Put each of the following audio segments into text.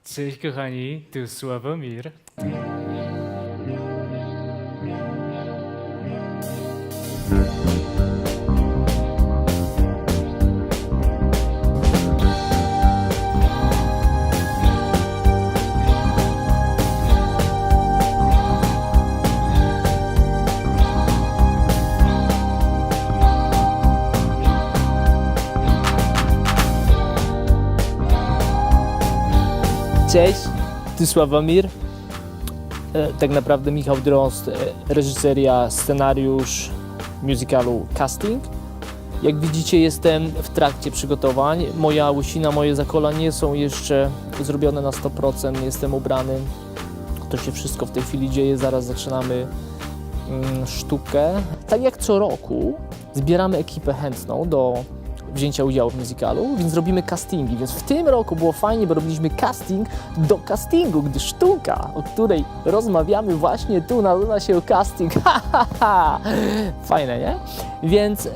Cześć kochani, tu Sławomir. Cześć, tu Sławomir. Tak naprawdę Michał Drozd, reżyseria, scenariusz musicalu Casting. Jak widzicie, jestem w trakcie przygotowań. Moja łysina, moje zakola nie są jeszcze zrobione na 100%, nie jestem ubrany. To się wszystko w tej chwili dzieje, zaraz zaczynamy sztukę. Tak jak co roku zbieramy ekipę chętną do wzięcia udziału w musicalu, więc robimy castingi. Więc w tym roku było fajnie, bo robiliśmy casting do castingu, gdy sztuka, o której rozmawiamy właśnie tu, nazywa się casting. Fajne, nie? Więc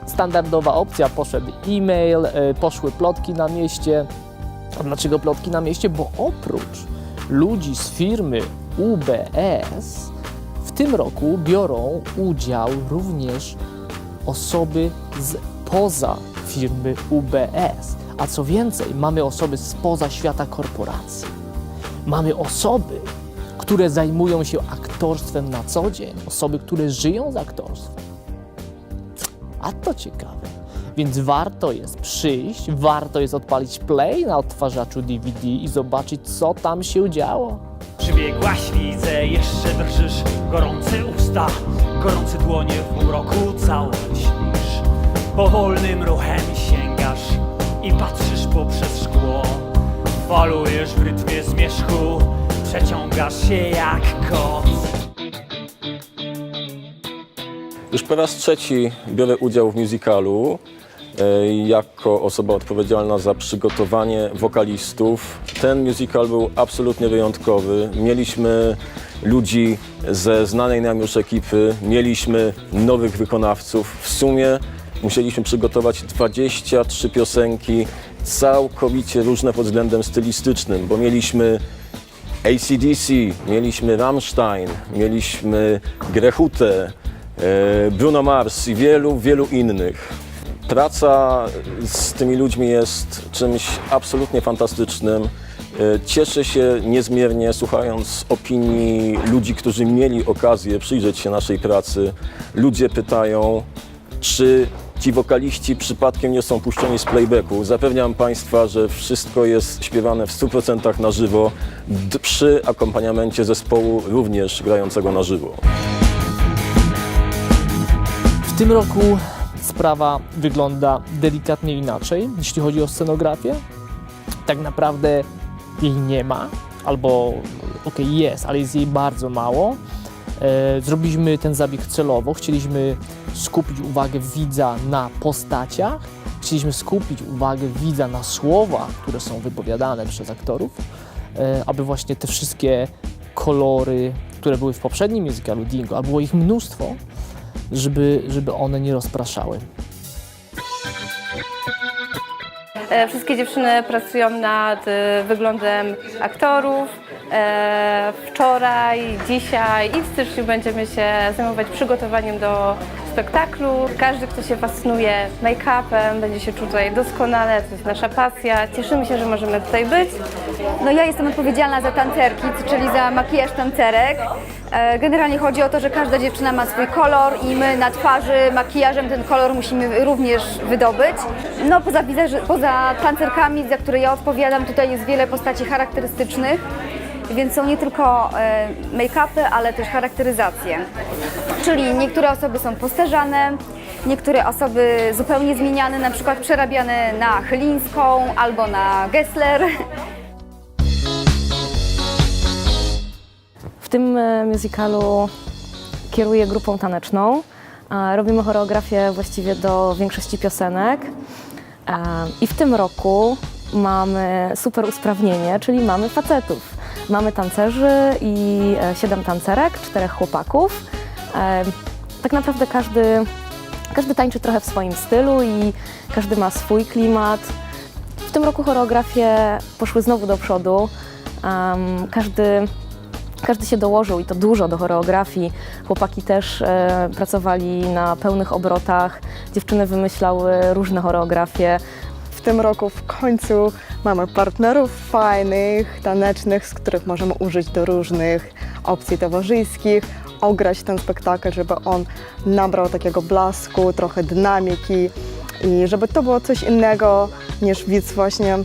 standardowa opcja, poszedł e-mail, poszły plotki na mieście. A dlaczego plotki na mieście? Bo oprócz ludzi z firmy UBS w tym roku biorą udział również osoby spoza firmy UBS. A co więcej, mamy osoby spoza świata korporacji. Mamy osoby, które zajmują się aktorstwem na co dzień. Osoby, które żyją z aktorstwem. A to ciekawe. Więc warto jest przyjść, warto jest odpalić play na odtwarzaczu DVD i zobaczyć, co tam się działo. Przybiegłaś, widzę, jeszcze drżysz. Gorące usta, gorące dłonie w półmroku cały śnisz. Powolnym ruchem sięgasz i patrzysz poprzez szkło. Falujesz w rytmie zmierzchu, przeciągasz się jak kot. Już po raz trzeci biorę udział w musicalu jako osoba odpowiedzialna za przygotowanie wokalistów. Ten musical był absolutnie wyjątkowy. Mieliśmy ludzi ze znanej nam już ekipy, mieliśmy nowych wykonawców. W sumie musieliśmy przygotować 23 piosenki, całkowicie różne pod względem stylistycznym, bo mieliśmy AC/DC, mieliśmy Rammstein, mieliśmy Grechutę, Bruno Mars i wielu innych. Praca z tymi ludźmi jest czymś absolutnie fantastycznym. Cieszę się niezmiernie, słuchając opinii ludzi, którzy mieli okazję przyjrzeć się naszej pracy. Ludzie pytają, czy ci wokaliści przypadkiem nie są puszczeni z playbacku. Zapewniam Państwa, że wszystko jest śpiewane w 100% na żywo, przy akompaniamencie zespołu również grającego na żywo. W tym roku sprawa wygląda delikatnie inaczej, jeśli chodzi o scenografię. Tak naprawdę jej nie ma, albo jest, ale jest jej bardzo mało. Zrobiliśmy ten zabieg celowo, chcieliśmy skupić uwagę widza na postaciach, chcieliśmy skupić uwagę widza na słowach, które są wypowiadane przez aktorów, aby właśnie te wszystkie kolory, które były w poprzednim musicalu Dingo, a było ich mnóstwo, żeby one nie rozpraszały. Wszystkie dziewczyny pracują nad wyglądem aktorów. Wczoraj, dzisiaj i w styczniu będziemy się zajmować przygotowaniem do spektaklu. Każdy, kto się fascynuje make-upem, będzie się czuł tutaj doskonale, to jest nasza pasja. Cieszymy się, że możemy tutaj być. No ja jestem odpowiedzialna za tancerki, czyli za makijaż tancerek. Generalnie chodzi o to, że każda dziewczyna ma swój kolor i my na twarzy makijażem ten kolor musimy również wydobyć. No poza tancerkami, za które ja odpowiadam, tutaj jest wiele postaci charakterystycznych, więc są nie tylko make-upy, ale też charakteryzacje. Czyli niektóre osoby są postarzane, niektóre osoby zupełnie zmieniane, na przykład przerabiane na Chylińską albo na Gessler. W tym musicalu kieruję grupą taneczną. Robimy choreografię właściwie do większości piosenek. I w tym roku mamy super usprawnienie, czyli mamy facetów. Mamy tancerzy i 7 tancerek, 4 chłopaków. Tak naprawdę każdy tańczy trochę w swoim stylu i każdy ma swój klimat. W tym roku choreografie poszły znowu do przodu. Każdy się dołożył i to dużo do choreografii. Chłopaki też pracowali na pełnych obrotach. Dziewczyny wymyślały różne choreografie. W tym roku w końcu mamy partnerów fajnych, tanecznych, z których możemy użyć do różnych opcji towarzyskich, ograć ten spektakl, żeby on nabrał takiego blasku, trochę dynamiki i żeby to było coś innego niż widz właśnie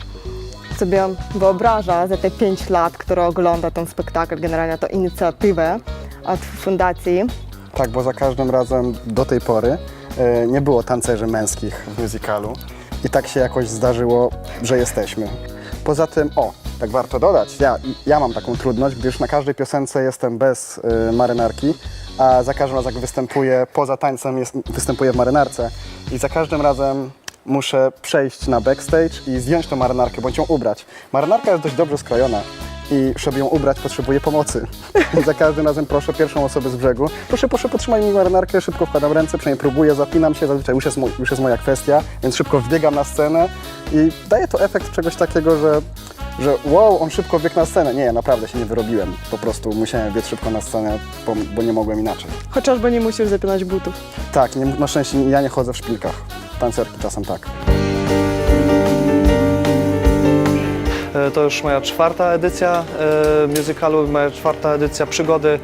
sobie wyobraża za te 5 lat, które ogląda ten spektakl, generalnie to inicjatywę od fundacji. Tak, bo za każdym razem do tej pory nie było tancerzy męskich w musicalu i tak się jakoś zdarzyło, że jesteśmy. Poza tym, tak warto dodać, ja mam taką trudność, gdyż na każdej piosence jestem bez marynarki, a za każdym razem jak występuję, poza tańcem występuję w marynarce i za każdym razem muszę przejść na backstage i zdjąć tą marynarkę, bądź ją ubrać. Marynarka jest dość dobrze skrojona i żeby ją ubrać potrzebuję pomocy. Za każdym razem proszę pierwszą osobę z brzegu, proszę potrzymaj mi marynarkę, szybko wkładam ręce, przynajmniej próbuję, zapinam się, zazwyczaj już jest moja kwestia, więc szybko wbiegam na scenę i daje to efekt czegoś takiego, że wow, on szybko biegł na scenę. Nie, naprawdę się nie wyrobiłem, po prostu musiałem biec szybko na scenę, bo nie mogłem inaczej. Chociażby nie musisz zapinać butów. Tak, na szczęście ja nie chodzę w szpilkach, tancerki czasem tak. To już moja 4. edycja musicalu, moja 4. edycja przygody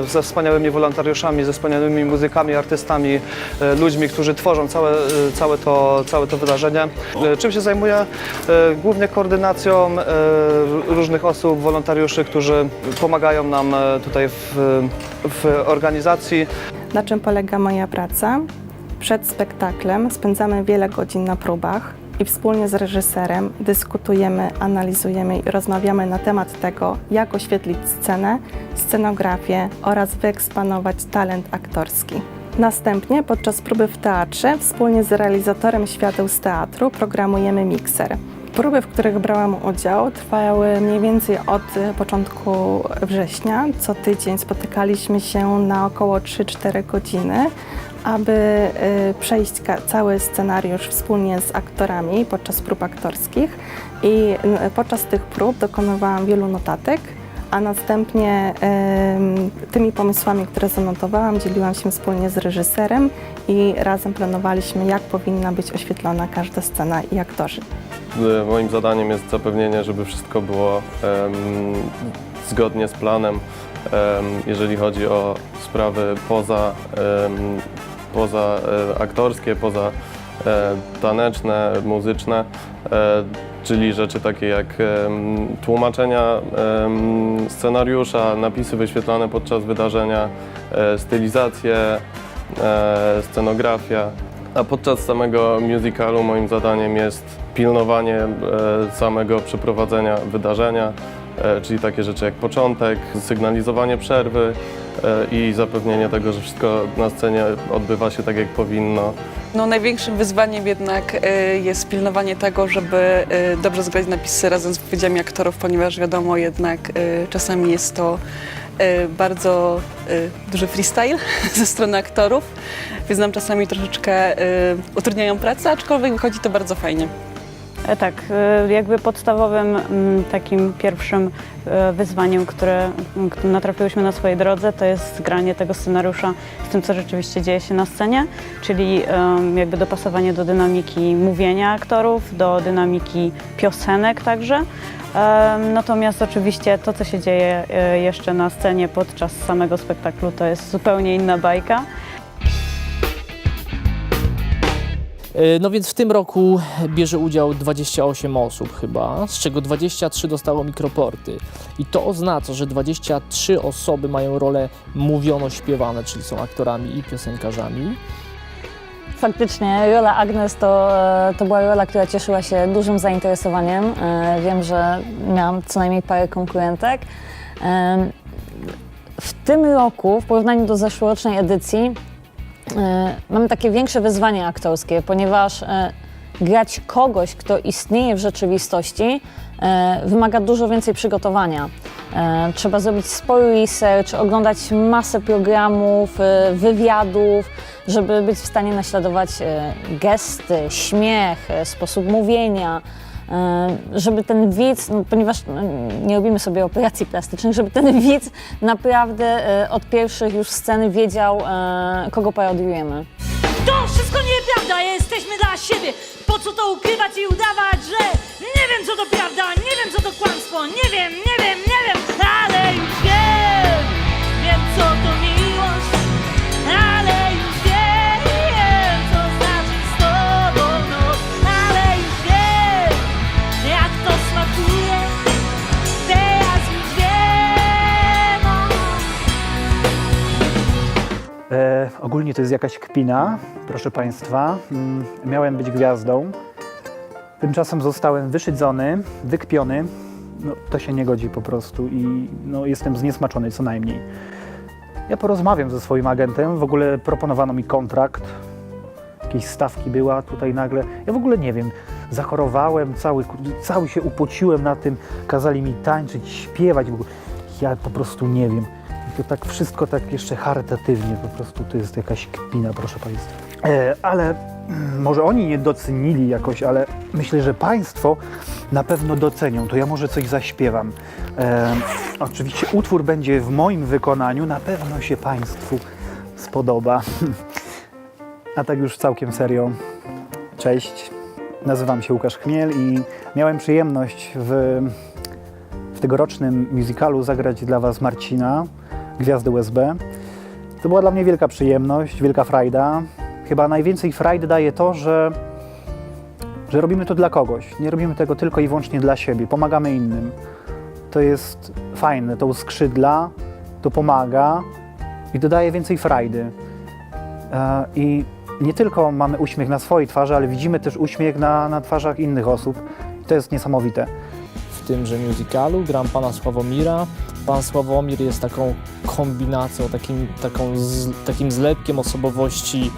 ze wspaniałymi wolontariuszami, ze wspaniałymi muzykami, artystami, ludźmi, którzy tworzą całe to wydarzenie. Czym się zajmuję? Głównie koordynacją różnych osób, wolontariuszy, którzy pomagają nam tutaj w organizacji. Na czym polega moja praca? Przed spektaklem spędzamy wiele godzin na próbach i wspólnie z reżyserem dyskutujemy, analizujemy i rozmawiamy na temat tego, jak oświetlić scenę, scenografię oraz wyeksponować talent aktorski. Następnie podczas próby w teatrze wspólnie z realizatorem świateł z teatru programujemy mikser. Próby, w których brałam udział, trwały mniej więcej od początku września. Co tydzień spotykaliśmy się na około 3-4 godziny, aby przejść cały scenariusz wspólnie z aktorami podczas prób aktorskich i podczas tych prób dokonywałam wielu notatek, a następnie tymi pomysłami, które zanotowałam, dzieliłam się wspólnie z reżyserem i razem planowaliśmy, jak powinna być oświetlona każda scena i aktorzy. Moim zadaniem jest zapewnienie, żeby wszystko było zgodnie z planem, jeżeli chodzi o sprawy poza aktorskie, poza taneczne, muzyczne, czyli rzeczy takie jak tłumaczenia scenariusza, napisy wyświetlane podczas wydarzenia, stylizacje, scenografia. A podczas samego musicalu moim zadaniem jest pilnowanie samego przeprowadzenia wydarzenia, czyli takie rzeczy jak początek, sygnalizowanie przerwy i zapewnienie tego, że wszystko na scenie odbywa się tak, jak powinno. Największym wyzwaniem jednak jest pilnowanie tego, żeby dobrze zgrać napisy razem z wypowiedziami aktorów, ponieważ wiadomo, jednak czasami jest to bardzo duży freestyle ze strony aktorów, więc nam czasami troszeczkę utrudniają pracę, aczkolwiek wychodzi to bardzo fajnie. Tak, jakby podstawowym takim pierwszym wyzwaniem, które natrafiłyśmy na swojej drodze, to jest zgranie tego scenariusza z tym, co rzeczywiście dzieje się na scenie, czyli jakby dopasowanie do dynamiki mówienia aktorów, do dynamiki piosenek także. Natomiast oczywiście to, co się dzieje jeszcze na scenie podczas samego spektaklu, to jest zupełnie inna bajka. No więc w tym roku bierze udział 28 osób chyba, z czego 23 dostało mikroporty. I to oznacza, że 23 osoby mają role mówiono-śpiewane, czyli są aktorami i piosenkarzami. Faktycznie rola Agnes to była rola, która cieszyła się dużym zainteresowaniem. Wiem, że miałam co najmniej parę konkurentek. W tym roku, w porównaniu do zeszłorocznej edycji, mamy takie większe wyzwanie aktorskie, ponieważ grać kogoś, kto istnieje w rzeczywistości, wymaga dużo więcej przygotowania. Trzeba zrobić spory research, oglądać masę programów, wywiadów, żeby być w stanie naśladować gesty, śmiech, sposób mówienia, żeby ten widz, ponieważ nie robimy sobie operacji plastycznych, żeby ten widz naprawdę od pierwszych już sceny wiedział, kogo parodiujemy. To wszystko nieprawda, jesteśmy dla siebie. Po co to ukrywać i udawać, że nie wiem, co to prawda, nie wiem, co to kłamstwo, nie wiem, ale już wiem, co to miłość, ale już wiem, co znaczy z tobą noc, ale już wiem, jak to smakuje, teraz już wiem. Ogólnie to jest jakaś kpina, proszę Państwa. Miałem być gwiazdą. Tymczasem zostałem wyszydzony, wykpiony. No, to się nie godzi po prostu i no, jestem zniesmaczony co najmniej. Ja porozmawiam ze swoim agentem, w ogóle proponowano mi kontrakt. Jakieś stawki była tutaj nagle. Ja w ogóle nie wiem, zachorowałem, cały się upociłem na tym, kazali mi tańczyć, śpiewać. W ogóle. Ja po prostu nie wiem. To tak wszystko tak jeszcze charytatywnie, po prostu to jest jakaś kpina, proszę Państwa. Ale może oni nie docenili jakoś, ale myślę, że Państwo na pewno docenią, to ja może coś zaśpiewam. Oczywiście utwór będzie w moim wykonaniu, na pewno się Państwu spodoba. A tak już całkiem serio, cześć, nazywam się Łukasz Chmiel i miałem przyjemność w tegorocznym musicalu zagrać dla Was Marcina, Gwiazdę USB. To była dla mnie wielka przyjemność, wielka frajda. Chyba najwięcej frajdy daje to, że robimy to dla kogoś. Nie robimy tego tylko i wyłącznie dla siebie, pomagamy innym. To jest fajne, to uskrzydla, to pomaga i dodaje więcej frajdy. I nie tylko mamy uśmiech na swojej twarzy, ale widzimy też uśmiech na twarzach innych osób. I to jest niesamowite. W tymże musicalu gram pana Sławomira. Pan Sławomir jest taką kombinacją, takim zlepkiem osobowości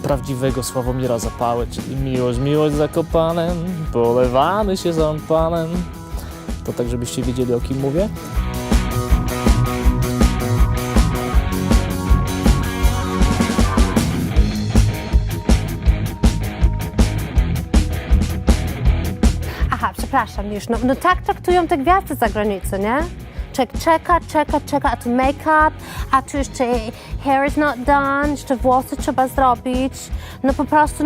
prawdziwego Sławomira Zapały, czyli miłość Zakopanem, polewamy się szampanem. To tak, żebyście wiedzieli, o kim mówię. Aha, przepraszam już, no tak traktują te gwiazdy za granicą, nie? Czeka, a tu make-up, a tu jeszcze hair is not done, jeszcze włosy trzeba zrobić. No po prostu,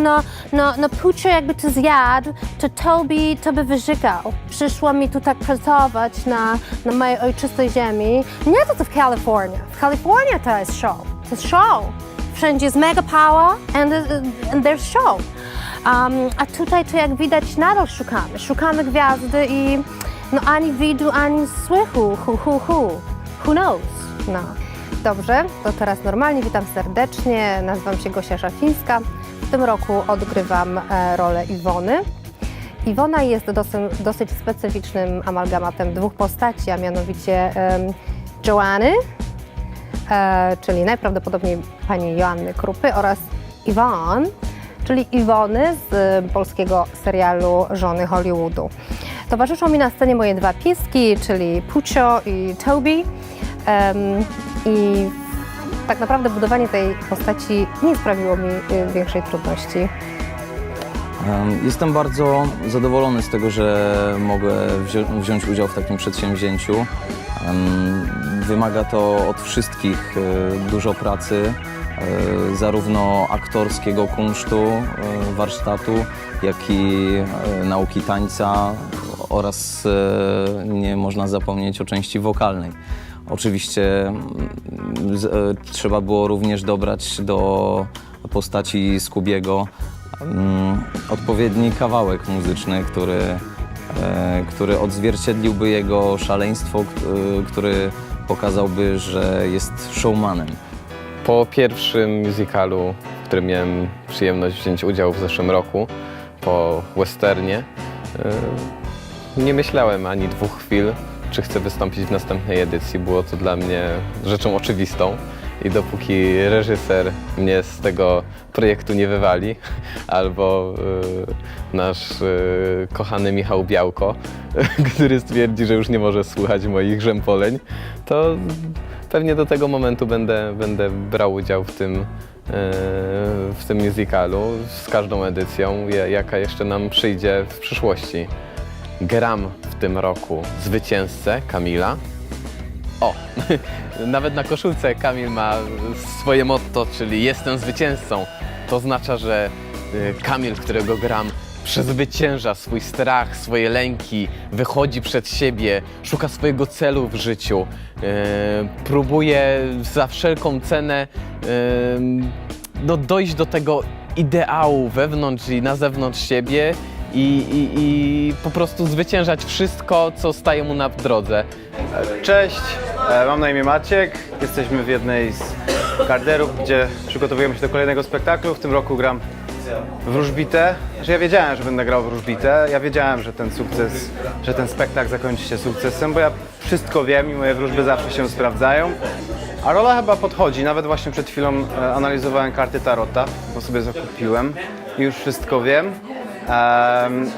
no Puccio jakby to zjadł, to Toby to by wyżygał. Przyszło mi tu tak pracować na mojej ojczystej ziemi. Nie to co w Kalifornii. W Kalifornii to jest show. To jest show. Wszędzie jest mega power and there's show. A tutaj to jak widać nadal szukamy gwiazdy i no ani widu, ani słychu, who knows, no. Dobrze, to teraz normalnie, witam serdecznie, nazywam się Gosia Szafińska. W tym roku odgrywam rolę Iwony. Iwona jest dosyć specyficznym amalgamatem dwóch postaci, a mianowicie Joanny, czyli najprawdopodobniej pani Joanny Krupy oraz Yvonne, czyli Iwony z polskiego serialu Żony Hollywoodu. Towarzyszą mi na scenie moje dwa pieski, czyli Puccio i Toby. I tak naprawdę budowanie tej postaci nie sprawiło mi większej trudności. Jestem bardzo zadowolony z tego, że mogę wziąć udział w takim przedsięwzięciu. Wymaga to od wszystkich dużo pracy, zarówno aktorskiego kunsztu, warsztatu, jak i nauki tańca oraz nie można zapomnieć o części wokalnej. Oczywiście trzeba było również dobrać do postaci Scoobiego odpowiedni kawałek muzyczny, który odzwierciedliłby jego szaleństwo, który pokazałby, że jest showmanem. Po pierwszym musicalu, w którym miałem przyjemność wziąć udział w zeszłym roku, po westernie, nie myślałem ani dwóch chwil, czy chcę wystąpić w następnej edycji. Było to dla mnie rzeczą oczywistą i dopóki reżyser mnie z tego projektu nie wywali, albo nasz kochany Michał Białko, który stwierdzi, że już nie może słuchać moich rzępoleń, to pewnie do tego momentu będę brał udział w tym musicalu z każdą edycją, jaka jeszcze nam przyjdzie w przyszłości. Gram w tym roku zwycięzcę Kamila. O, nawet na koszulce Kamil ma swoje motto, czyli jestem zwycięzcą. To oznacza, że Kamil, którego gram, przezwycięża swój strach, swoje lęki, wychodzi przed siebie, szuka swojego celu w życiu, próbuje za wszelką cenę dojść do tego ideału wewnątrz i na zewnątrz siebie i po prostu zwyciężać wszystko, co staje mu na drodze. Cześć, mam na imię Maciek. Jesteśmy w jednej z garderów, gdzie przygotowujemy się do kolejnego spektaklu. W tym roku gram wróżbitę. Ja wiedziałem, że będę grał wróżbitę. Ja wiedziałem, że ten spektakl zakończy się sukcesem, bo ja wszystko wiem i moje wróżby zawsze się sprawdzają. A rola chyba podchodzi. Nawet właśnie przed chwilą analizowałem karty tarota, bo sobie zakupiłem i już wszystko wiem.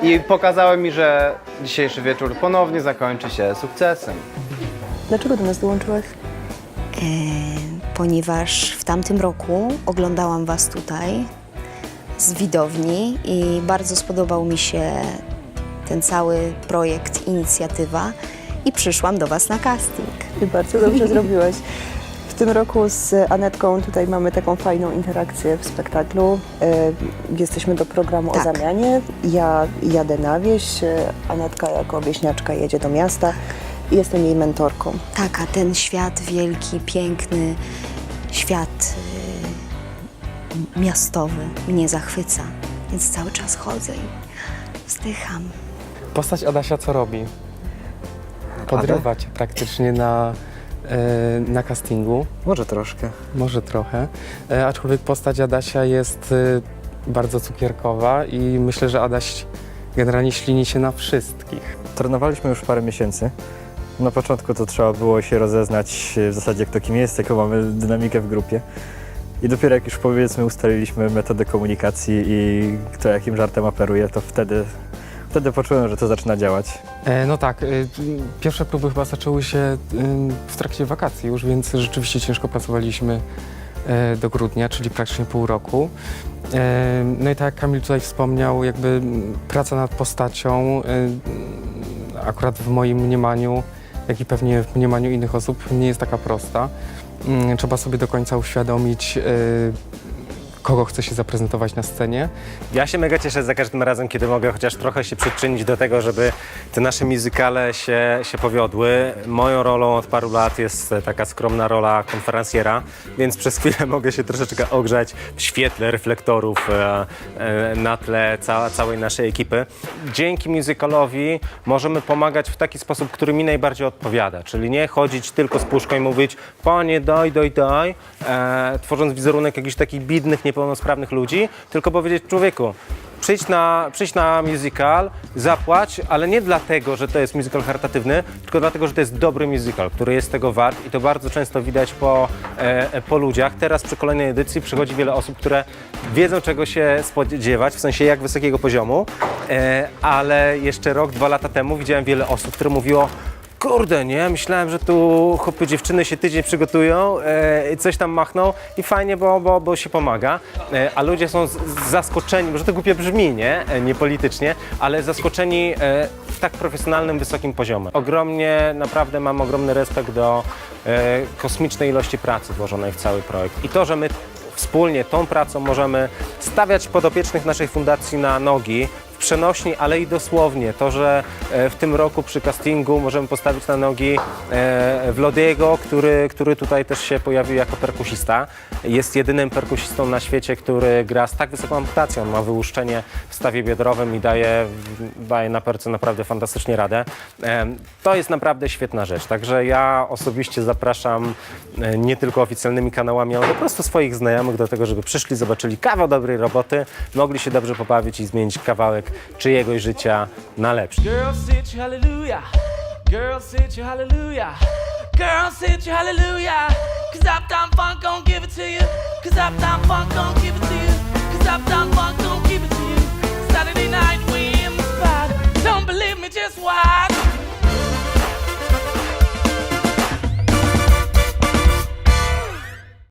I pokazałem mi, że dzisiejszy wieczór ponownie zakończy się sukcesem. Dlaczego do nas dołączyłaś? Ponieważ w tamtym roku oglądałam Was tutaj z widowni i bardzo spodobał mi się ten cały projekt, inicjatywa i przyszłam do Was na casting. I bardzo dobrze zrobiłaś. W tym roku z Anetką tutaj mamy taką fajną interakcję w spektaklu. Jesteśmy do programu o zamianie. Ja jadę na wieś, Anetka jako wieśniaczka jedzie do miasta i jestem jej mentorką. Tak, a ten świat wielki, piękny, świat miastowy mnie zachwyca, więc cały czas chodzę i wzdycham. Postać Adasia co robi? Podrywa cię praktycznie na castingu. Może troszkę. Może trochę. Aczkolwiek postać Adasia jest bardzo cukierkowa i myślę, że Adaś generalnie ślini się na wszystkich. Trenowaliśmy już parę miesięcy. Na początku to trzeba było się rozeznać w zasadzie kto kim jest, jaką mamy dynamikę w grupie. I dopiero jak już powiedzmy ustaliliśmy metodę komunikacji i kto jakim żartem operuje, to wtedy poczułem, że to zaczyna działać. No tak, pierwsze próby chyba zaczęły się w trakcie wakacji już, więc rzeczywiście ciężko pracowaliśmy do grudnia, czyli praktycznie pół roku. No i tak jak Kamil tutaj wspomniał, jakby praca nad postacią akurat w moim mniemaniu, jak i pewnie w mniemaniu innych osób nie jest taka prosta. Trzeba sobie do końca uświadomić, kogo chce się zaprezentować na scenie. Ja się mega cieszę za każdym razem, kiedy mogę chociaż trochę się przyczynić do tego, żeby te nasze musicale się powiodły. Moją rolą od paru lat jest taka skromna rola konferencjera, więc przez chwilę mogę się troszeczkę ogrzać w świetle reflektorów na tle całej naszej ekipy. Dzięki musicalowi możemy pomagać w taki sposób, który mi najbardziej odpowiada, czyli nie chodzić tylko z puszką i mówić panie daj, tworząc wizerunek jakichś takich bidnych, niepełnosprawnych ludzi, tylko powiedzieć człowieku, przyjdź na musical, zapłać, ale nie dlatego, że to jest musical charytatywny, tylko dlatego, że to jest dobry musical, który jest tego wart i to bardzo często widać po ludziach. Teraz przy kolejnej edycji przychodzi wiele osób, które wiedzą czego się spodziewać, w sensie jak wysokiego poziomu, ale jeszcze rok, 2 lata temu widziałem wiele osób, które mówiło kurde, nie? Myślałem, że tu chłopy, dziewczyny się tydzień przygotują, coś tam machną i fajnie, bo się pomaga. A ludzie są zaskoczeni, może to głupio brzmi, nie politycznie, ale zaskoczeni w tak profesjonalnym, wysokim poziomie. Naprawdę mam ogromny respekt do kosmicznej ilości pracy włożonej w cały projekt. I to, że my wspólnie tą pracą możemy stawiać podopiecznych naszej fundacji na nogi, w przenośni, ale i dosłownie. To, że w tym roku przy castingu możemy postawić na nogi Wlodiego, który tutaj też się pojawił jako perkusista. Jest jedynym perkusistą na świecie, który gra z tak wysoką amputacją. Ma wyłuszczenie w stawie biodrowym i daje na perce naprawdę fantastycznie radę. To jest naprawdę świetna rzecz. Także ja osobiście zapraszam nie tylko oficjalnymi kanałami, ale po prostu swoich znajomych do tego, żeby przyszli, zobaczyli kawał dobrej roboty, mogli się dobrze pobawić i zmienić kawałek czyjegoś życia na lepsze. Girl, sit you hallelujah. Girl, sit you hallelujah. Girl, sit your hallelujah. Cause Uptown Funk gon' give it to you. Cause Uptown Funk gon' give it to you. Cause Uptown Funk gon' give it to you. Saturday night we in the spot. Don't believe me, just watch.